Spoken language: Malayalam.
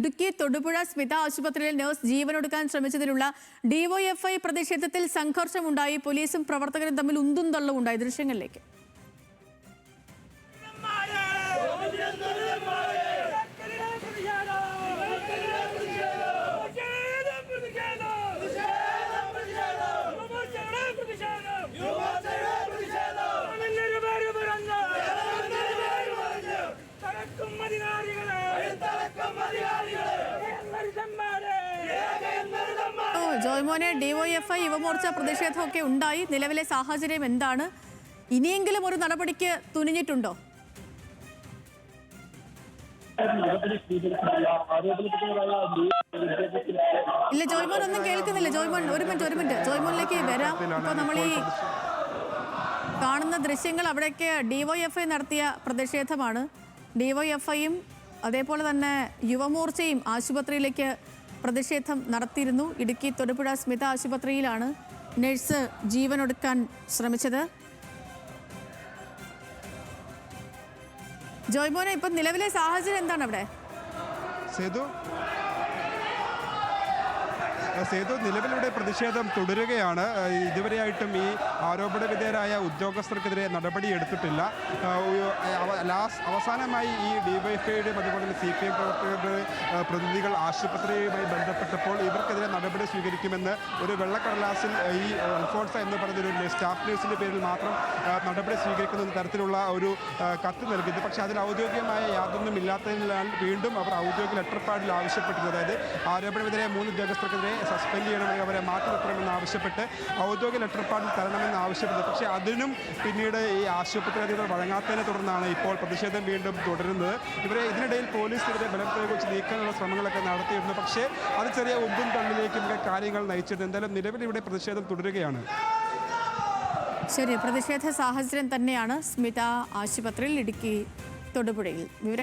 ഇടുക്കി തൊടുപുഴ സ്മിത ആശുപത്രിയിൽ നഴ്സ് ജീവനൊടുക്കാൻ ശ്രമിച്ചതിലുള്ള ഡിവൈഎഫ്ഐ പ്രതിഷേധത്തിൽ സംഘർഷമുണ്ടായി. പോലീസും പ്രവർത്തകരും തമ്മിൽ ഉന്തും തള്ളും ഉണ്ടായി. ദൃശ്യങ്ങളിലേക്ക്. ജോയ്മോനെ, ഡിവൈഎഫ്ഐ യുവമോർച്ച പ്രതിഷേധമൊക്കെ ഉണ്ടായി. നിലവിലെ സാഹചര്യം എന്താണ്? ഇനിയെങ്കിലും ഒരു നടപടിക്ക് തുനിഞ്ഞിട്ടുണ്ടോ? ഇല്ല, ജോയ്മോൻ ഒന്നും കേൾക്കുന്നില്ല. ജോയ്മോൻ ഒരു മിനിറ്റ് ജോയ്മോനിലേക്ക് വരാം. ഇപ്പൊ നമ്മൾ ഈ കാണുന്ന ദൃശ്യങ്ങൾ അവിടേക്ക് ഡിവൈഎഫ്ഐ നടത്തിയ പ്രതിഷേധമാണ്. ഡിവൈഎഫ്ഐയും അതേപോലെ തന്നെ യുവമോർച്ചയും ആശുപത്രിയിലേക്ക് പ്രതിഷേധം നടത്തിയിരുന്നു. ഇടുക്കി തൊടുപുഴ സ്മിത ആശുപത്രിയിലാണ് നഴ്സ് ജീവനൊടുക്കാൻ ശ്രമിച്ചത്. ജോയ്മോനെ, ഇപ്പം നിലവിലെ സാഹചര്യം എന്താണ് അവിടെ? സേതു, നിലവിലൂടെ പ്രതിഷേധം തുടരുകയാണ്. ഇതുവരെയായിട്ടും ഈ ആരോപണ വിധേയരായ ഉദ്യോഗസ്ഥർക്കെതിരെ നടപടിയെടുത്തിട്ടില്ല. അവസാനമായി ഈ ഡിവൈഎഫ്ഐയുടെയും അതുപോലെ തന്നെ CPM പ്രവർത്തകരുടെ പ്രതിനിധികൾ ആശുപത്രിയുമായി ബന്ധപ്പെട്ടപ്പോൾ ഇവർക്കെതിരെ നടപടി സ്വീകരിക്കുമെന്ന് ഒരു വെള്ളക്കടലാസിൽ ഈ അൽഫോൺസ എന്ന് പറയുന്നൊരു സ്റ്റാഫ് നഴ്സിൻ്റെ പേരിൽ മാത്രം നടപടി സ്വീകരിക്കുന്ന തരത്തിലുള്ള ഒരു കത്ത് നൽകിയത്. പക്ഷേ അതിൽ ഔദ്യോഗികമായ യാതൊന്നും ഇല്ലാത്തതിനാൽ വീണ്ടും അവർ ഔദ്യോഗിക ലെറ്റർ പാഡിൽ ആവശ്യപ്പെട്ടിരുന്നത്, അതായത് ആരോപണ വിധേയരായ 3 ഉദ്യോഗസ്ഥർക്കെതിരെ സസ്പെൻഡ് ചെയ്യണമെങ്കിൽ അവരെ മാറ്റി നിർത്തണമെന്ന് ആവശ്യപ്പെട്ട് ഔദ്യോഗിക ലെറ്റർ പാഡിൽ തരണമെന്ന് ആവശ്യപ്പെട്ടത്. പക്ഷേ അതിനും പിന്നീട് ഈ ആശുപത്രി അധികൃതർ വഴങ്ങാത്തതിനെ തുടർന്നാണ് ഇപ്പോൾ പ്രതിഷേധം വീണ്ടും തുടരുന്നത്. ഇതിനിടയിൽ പോലീസ് ഇവരെ ബലം പ്രയോഗിച്ച് നീക്കാനുള്ള ശ്രമങ്ങളൊക്കെ നടത്തിയിരുന്നു. പക്ഷേ അത് ചെറിയ ഉന്തും തള്ളിലേക്കും കാര്യങ്ങൾ നയിച്ചിട്ടുണ്ട്. എന്തായാലും നിലവിൽ ഇവിടെ പ്രതിഷേധം തുടരുകയാണ്. ശരി, പ്രതിഷേധ സാഹചര്യം തന്നെയാണ് സ്മിത ആശുപത്രിയിൽ ഇടുക്കി തൊടുപുഴയിൽ.